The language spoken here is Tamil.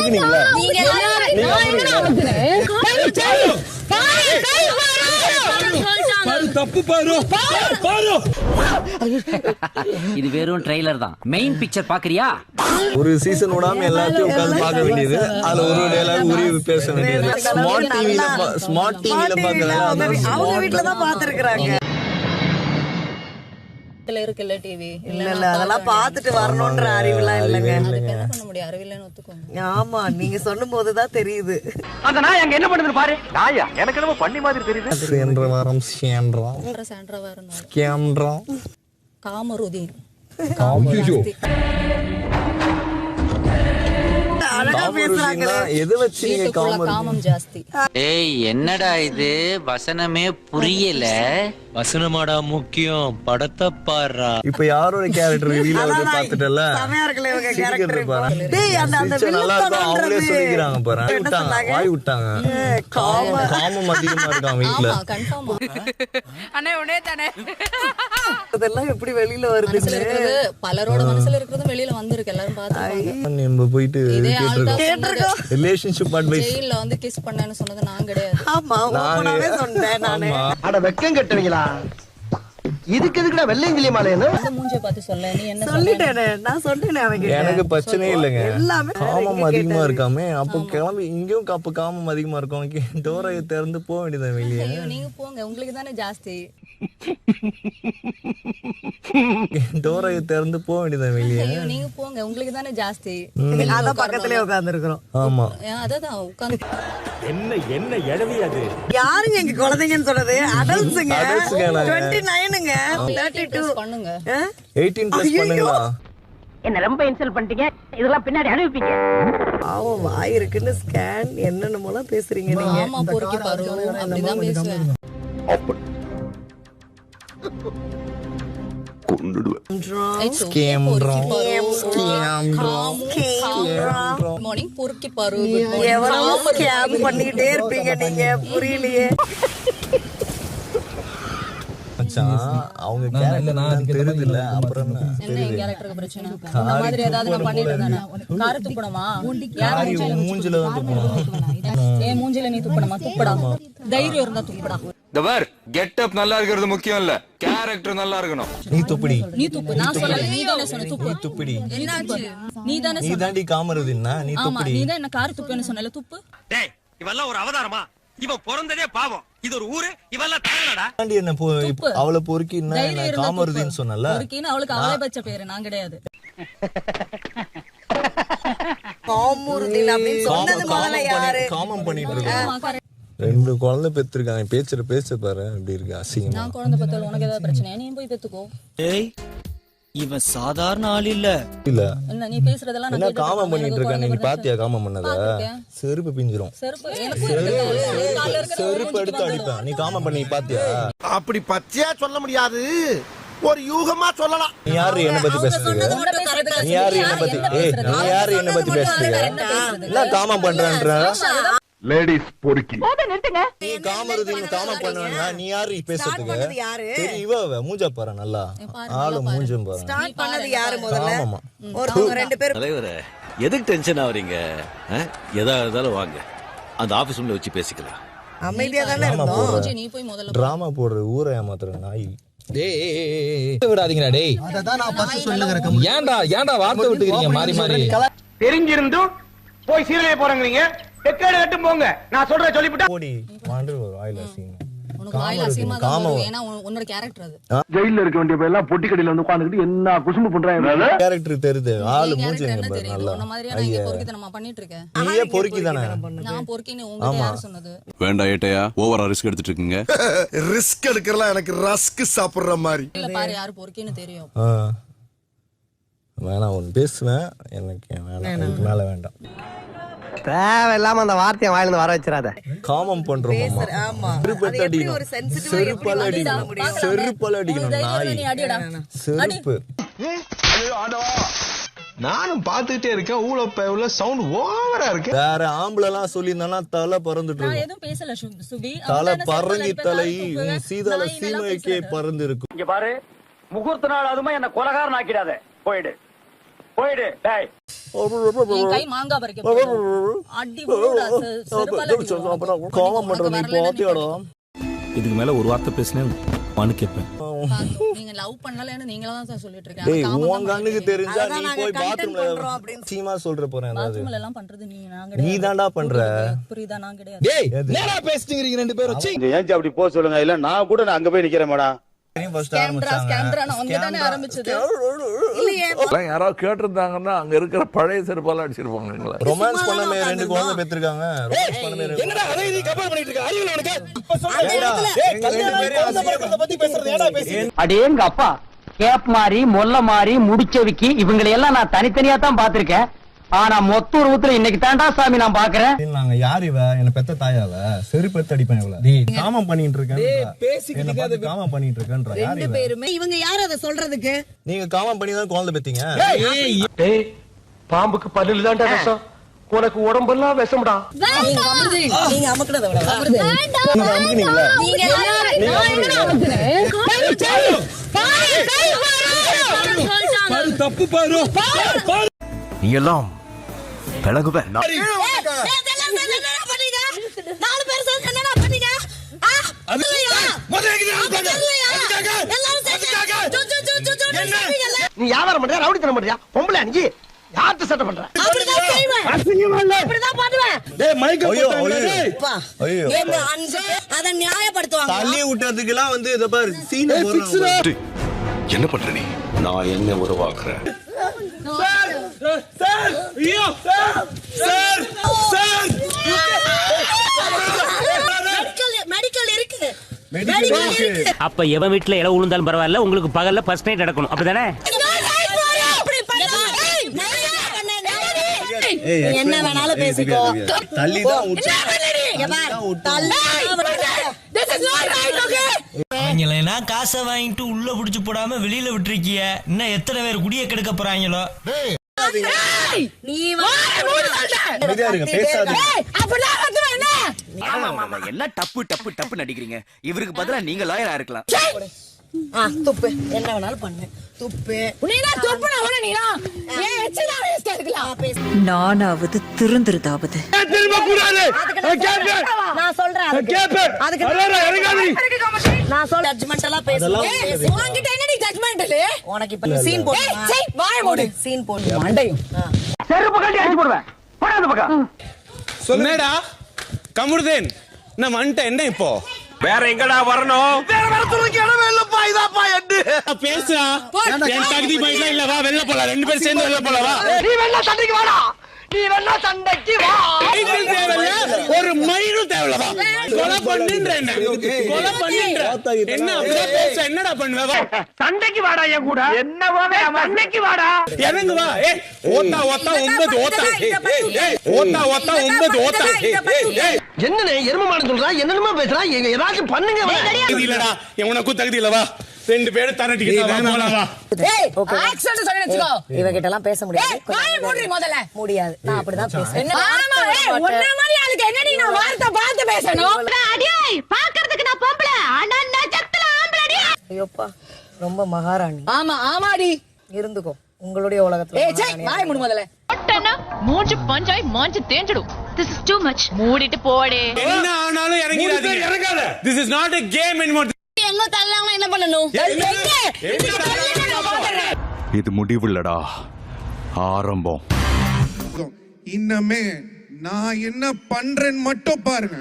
அமுக்குனீங்களா? இது வெறும் ட்ரெய்லர் தான். மெயின் பிக்சர் பாக்குறியா? ஒரு சீசன் விடாம எல்லாத்தையும் உட்கார்ந்து பார்க்க வேண்டியது. அதுல ஒரு டயலாக் உரிய பேச வேண்டியது. ஸ்மார்ட் டிவில பார்க்கறதா அவங்க வீட்ல தான் பாத்துக்கறாங்க. இருக்குல்ல டிவி இல்ல அதெல்லாம் பாத்துட்டு வரணும்ன்ற அறிவுலாம் இல்லங்க. அதுக்கு என்ன பண்ண முடியும்? அறிவில்லைன்னு ஒத்துக்கோங்க. ஆமா நீங்க சொல்லும்போது தான் தெரியுது. அந்த நாய் அங்க என்ன பண்ணுது பாரு. நாயா எனக்கு என்னமோ பண்ணி மாதிரி தெரியுது. சென்ற வாரம் சேன்றோம் சாண்ட்ரா வரணும். கேம்ன்றோம் காமருதீன் அழகா பேசுறாங்களே. எது வச்சு நீங்க காமம் ஜாஸ்தி. ஏய் என்னடா இது வசனமே புரியல. வசனமாடா முக்கியம், படத்தை பாடுறா. இப்ப யாரோட கேரக்டர் ரிவீல் ஆகுது பாத்துட்டல. செமையா இருக்குல இவங்க கேரக்டர். டேய் அந்த நல்லா இருக்கும். அவங்களே சொல்லிக்கிறாங்க பாரு. வாய் விட்டாங்க. காமம் அதிகமா இருக்காங்க வீட்ல. ஆமா கன்ஃபார்மா. அண்ணே உடனே தானே அதெல்லாம் எப்படி வெளியில வருது? பலரோட மனசுல இருக்கிறதும் வெளியில வந்திருக்கு. எல்லாரும் பாத்துட்டாங்க. நம்ம போயிட்டு கேட்டிருக்கோம். ரிலேஷன்ஷிப் அட்வைஸ் ஜெயில்ல வந்து கிஸ் பண்ணேன்னு சொன்னது நான் கிடையாது. ஆமா ஓபனாவே சொன்னேன் நானே. அட வெக்கம் கட்டுவீங்களா? இதுக்கு எதுக்குடா வெள்ளையங்கிலி மாலைன்னு அந்த மூஞ்சிய பார்த்து சொல்ல. நீ என்ன சொல்லிட்டேனே. நான் சொன்னேனே அவங்க. எனக்கு பிரச்சனையே இல்லைங்க. எல்லாமே காமம் அதிகமா இருக்காமே. அப்போ கிளம்பி இங்கேயும் அப்ப காமம் அதிகமா இருக்கும். டோரையை திறந்து போக வேண்டியதான் வெளியே. ஐயோ நீங்க போங்க, உங்களுக்கு தானே ஜாஸ்தி. டோரையை திறந்து போக வேண்டியதான் வெளியே. ஐயோ நீங்க போங்க, உங்களுக்கு தானே ஜாஸ்தி. அத பக்கத்துலயே உட்கார்ந்து இருக்கோம். ஆமா அதான் உட்கார்ந்து. என்ன எடவி அது? யாருங்க எங்க குழந்தைங்கன்னு சொன்னது? அடல்ட்ஸ்ங்க. Adultsங்க நாங்க. 29ங்க. 32 பண்ணுங்க. 18+ பண்ணுங்களா? என்ன ரொம்ப இன்சல்ட் பண்ணிட்டீங்க. இதெல்லாம் பின்னாடி அனுப்பிப்பீங்க. பாவம் வாய் இருக்குன்னு ஸ்கேன் என்னென்னமோலாம் பேசுறீங்க நீங்க. ஆமா பொறுக்கி பாரு. அப்படிதான் பேசுவேன். மார்னிங் பொறுக்கி பாரு. எவ்வளவு ஸ்கேம் பண்ணிட்டே இருப்பீங்க நீங்க. புரியலையே. அவங்க தெரியுது இல்ல. அப்புறம் என்ன என் கேரக்டருக்கு பிரச்சனை? இந்த மாதிரி ஏதாவது நான் பண்ணிட்டு தானே. காரை துப்பணுமா? மூஞ்சில வந்து ஏன் மூஞ்சில நீ துப்பணுமா? துப்படா. தைரியம் இருந்தா துப்படா. இந்த பார் கெட்டப் நல்லா இருக்கிறது முக்கியம் இல்ல, கேரக்டர் நல்லா இருக்கணும். நீ துப்படி. நீ துப்பு. நான் சொல்லல. நீ தானே சொன்ன துப்பு. துப்படி. என்னாச்சு? நீ தானே நீ தாண்டி காமருதுன்னா நீ ஆமா துப்படி. நீ தான் என்ன கார் துப்புன்னு சொன்னல. துப்பு. டேய் இவெல்லாம் ஒரு அவதாரமா? இவன் பிறந்ததே பாவம். இது ஒரு ஊரு. இவெல்லாம் தாங்கடா. தாண்டி என்ன அவளை பொறுக்கி என்ன காமருதுன்னு சொன்னல. பொறுக்கின்னு அவளுக்கு அவளை பச்ச பேரு, நான் கிடையாது. காமருதீன் அப்படின்னு சொன்னது முதல்ல யாரு? காமம் பண்ணிட்டு இருக்காங்க. 2 குழந்தை பெற்றிருக்காங்க. பேச்ச பாரு அப்படி இருக்கு. அசிங்கமா. நான் குழந்தை பெத்தல. உனக்கு ஏதாவது பிரச்சனை? நீ போய் பெத்துக்கோ. ஏய் இவன் சாதாரண ஆள் இல்ல. இல்ல என்ன நீ பேசுறதெல்லாம் என்ன காமம் பண்ணிட்டு இருக்க? நீ பாத்தியா காமம் பண்ணத? செருப்பு பிஞ்சிரும். செருப்பு எடுத்து அடிப்பேன். நீ காமம் பண்ணி பாத்தியா? அப்படி பச்சையா சொல்ல முடியாது, ஒரு யூகமா சொல்லலாம். நீ யாரு என்ன பத்தி பேசுறீங்க? நீ யாரு என்ன பத்தி? நீ யாரு என்ன பத்தி பேசுறீங்க? என்ன காமம் பண்றன்ற? லேடிஸ் பொறுக்கி. நீ காமருதீன் காமம் பண்ணுவா. நீ யாரு பேசுறதுக்கு? சரி இவ மூஞ்ச பாரு. நல்லா ஆளு மூஞ்சும் பாரு. ஸ்டார்ட் பண்ணது யாரு முதல்ல? ஆமாமா. ஒருத்தவங்க 2 பேர். தலைவரே எதுக்கு டென்ஷன் ஆவறீங்க? எதா இருந்தாலும் வாங்க, அந்த ஆபீஸ் ரூம்ல வச்சு பேசிக்கலாம். அமைதியா தானே இருந்தோம். நீ போய் முதல்ல டிராமா போடுற ஊரை ஏமாத்துற நாய். விடாதீங்கடா டேய். அததான் நான் பத்து சொல்லுகிறேன். ஏன்டா வார்த்தை விட்டுக்கிறீங்க மாறி மாறி? தெரிஞ்சிருந்தும் போய் சீரலைய போறீங்க. தெக்கேடு கட்டு போங்க. நான் சொல்றேன் சொல்லிவிட்டா. போடி மாண்டு வாயில அசிங்க. உனக்கு வாயில அசிங்கமா தான் வரும். ஏன்னா உன்னோட கேரக்டர் அது. ஜெயில்ல இருக்க வேண்டிய பேர்லாம் பொட்டி கடையில வந்து உட்கார்ந்துட்டு என்ன குசும்பு பண்றாங்க. கேரக்டர் தெரியுது. ஆளு மூஞ்சிங்க என்ன பாரு தெரியும்? நல்லா. உன்ன மாதிரியா நான் இங்க பொறுக்கித்தனமா பண்ணிட்டு இருக்கேன். நீயே பொறுக்கி தானே. நான் பொறுக்கின்னு உங்களுக்கு யார் சொன்னது? வேண்டாம் ஏட்டையா, ஓவரா ரிஸ்க் எடுத்துட்டு இருக்கீங்க. ரிஸ்க் எடுக்கறலாம் எனக்கு ரஸ்க் சாப்பிடுற மாதிரி. இல்ல பாரு யார் பொறுக்கின்னு தெரியும். வேணாம் ஒன்னு பேசுவேன். எனக்கு வேணாம். இதுக்கு மேல வேண்டாம். தேவையில்லாம அந்த வார்த்தையை வாயில இருந்து வர வச்சிராத. காமம் பண்றோம். ஆமா. செருப்பால அடிக்கணும். செருப்பால அடிக்கணும் நாய். செருப்பு. நானும் பாத்துட்டே இருக்கேன். ஊழ சவுண்ட் ஓவரா இருக்கு. வேற ஆம்பளை எல்லாம் சொல்லியிருந்தானா தலை பறந்துட்டு நான் இருக்கும். எதுவும் பேசல சுபி. தலை பறங்கி தலை சீதால சீமைக்கே பறந்து இருக்கும். இங்க பாரு, முகூர்த்த நாள் அதுமா என்ன கொலகாரன் ஆக்கிடாத. போயிடு போயிடு டேய். என் கை மாங்காய் பறிக்க போகுது. அடி போடா, செருப்பால அடி போடா. கோவம் பண்ற நீ பாத்தியாடா? இதுக்கு மேல ஒரு வார்த்தை பேசினேன் மனு கேட்பேன். நீங்க லவ் பண்ணலன்னு நீங்களா தான் சார் சொல்லிட்டு டேய் இருக்கீங்க. உன் கண்ணுக்கு தெரிஞ்சா நீ நாங்க போய் content பாத்ரூம்ல பண்றோம் அப்படின்னு சீமா சொல்ற போறேன் அதாவது பாத்ரூம்ல எல்லாம் பண்றது நீங்க, நான் நீ தான்டா பண்ற. புரியுதா? நான் கிடையாது. டேய் நேரா பேசிட்டீங்க ரெண்டு பேரும். சீ. ஏன் அப்படி போக சொல்லுங்க, இல்ல நான் கூட நான் அங்க போய் நிக்கிறேன் மேடம். ஃபர்ஸ்ட் கேமரா அவங்க தானே ஆரம்பிச்சது. இல்லையே யாராவது கேட்டிருந்தாங்கன்னா அங்க இருக்கிற பழைய செருப்பால அடிச்சிருப்பாங்க. ரொமான்ஸ் பண்ணமே ரெண்டு குழந்தை பெற்றிருக்காங்க. ரொமான்ஸ் பண்ணமே என்னடா அதை நீ கம்பேர் பண்ணிட்டு இருக்க? அறிவில உனக்கு பத்தி பேசுறது ஏடா பேசி? அடேங்க அப்பா, கேப் மாறி மொல்ல மாறி முடிச்சவிக்கி இவங்களை எல்லாம் நான் தனித்தனியா தான் பாத்திருக்கேன். ஆனா மொத்த உருவத்துல இன்னைக்கு தாண்டா சாமி நான் பாக்குறேன். நாங்க யார் இவ? என்ன பெத்த தாயாவ? செருப்பெத்து அடிப்பேன் இவள. காமம் பண்ணிட்டு இருக்கேன். என்ன பார்த்து காமம் பண்ணிட்டு இருக்கேன்றா. யார் ரெண்டு இவ? பேருமே இவங்க யார் அதை சொல்றதுக்கு? நீங்க காமம் பண்ணி தான் குழந்தை பெத்தீங்க. டேய் பாம்புக்கு பல்லுல தான்டா விஷம், உனக்கு உடம்பெல்லாம் விஷம்டா. நீங்க அமுக்குறத விட நீங்க அமுக்குனீங்களா? நீங்க எல்லாரும் தப்பு பாரு. நீ எல்லாம் பழகுவ. நாலு பேர் சேர்ந்து என்னடா பண்ணீங்க? நீ வியாபாரம் பண்றியா, ரவுடித்தனம் பண்றியா, பொம்பளை அணிஞ்சு யார்கிட்ட சட்டை பண்ற? டேய் மைக்க ஐயோ, போட்டாங்க ஐயோ. டேய். ஐயோ எங்க அன்பு அதை நியாயப்படுத்துவாங்க. தள்ளி விட்டதுக்கெல்லாம் வந்து இத பாரு சீன் போடுறாங்க. என்ன பண்ற நீ? நான் என்ன உருவாக்குறேன்? சார் ஐயோ சார் சார் மெடிக்கல் இருக்கு. அப்ப எவன் வீட்டுல இல விழுந்தாலும் பரவாயில்ல, உங்களுக்கு பகல்ல ஃபர்ஸ்ட் நைட் நடக்கணும், அப்படிதானே? என்ன வேணாலும் பேசிக்கோ. தள்ளி தான் விட்டு அவங்களா காசை வாங்கிட்டு உள்ள புடிச்சு போடாம வெளியில விட்டுருக்கிய. இன்னும் எத்தனை பேர் குடிய கெடுக்க போறாங்களோ? நீ அமைதியா இருங்க, பேசாதீங்க. எல்லாம் டப்பு டப்பு டப்பு நடிக்கிறீங்க. இவருக்கு பதிலா நீங்க லாயரா இருக்கலாம். துப்பு என்ன வேணாலும் பண்ணு. துப்பு நானாவது திருந்துருதாவது. நான் சொல்றேன். அதுக்கு நான் சொல்ற ஜட்ஜ்மென்ட் எல்லாம் பேசுறேன். உனக்கு இப்ப சீன் போடு. சீன் போடு. மண்டையும் செருப்பு கட்டி அடிச்சு போடுவேன். போடா அந்த பக்கம். சொன்னேடா கமுருதேன். நான் வந்துட்டேன். என்ன இப்போ வேற எங்கடா வரணும்? வேற வரதுக்கு இடமே இல்லப்பா. இதாப்பா எட்டு பேசுறா. என் தகுதி பையில இல்ல, வா வெளில போலாம். ரெண்டு பேரும் சேர்ந்து வெளில போலாம். வா. நீ வேணா சண்டைக்கு வாடா. நீ வேணா சண்டைக்கு வா. மைக்கிள் தேவையில்ல, ஒரு மயிலும் தேவையில்ல. வா. கொலை பண்ணுன்ற என்ன? கொலை பண்ணுன்ற என்ன? அப்படியே பேச என்னடா பண்ணுவ? வா. சண்டைக்கு வாடா என் கூட. என்ன வாவே சண்டைக்கு வாடா. இறங்கு வா. ஏய் ஓத்தா ஓத்தா 9 ஓத்தா. ஏய் ஓத்தா ஓத்தா 9 ஓத்தா. ஏய் என்னனே எருமமான சொல்றா, என்னென்னமா பேசுறா. ஏதாச்சும் பண்ணுங்க. தகுதி இல்லடா. உனக்கும் தகுதி இல்ல. வா. ரெண்டு பேரும் தரட்டிக்கிட்டு போலாம். வா. இவகிட்ட எல்லாம் பேச முடியாது. முடியாது. நான் அப்படிதான் பேசுறேன். ஐயோப்பா ரொம்ப மகாராணி. ஆமா ஆமாடி இருந்துக்கோ உங்களுடைய உலகத்துல. மூஞ்சி பஞ்சாய் மாஞ்சு தேஞ்சிடும். This is too much. மூடிட்டு போடே. என்ன ஆனாலும் இறங்கிடாதீங்க. இறங்காத. This is not a game anymore. எங்க தள்ளாம என்ன பண்ணணும்? இது முடிவுலடா, ஆரம்பம். இன்னமே நான் என்ன பண்றேன்னு மட்டும் பாருங்க.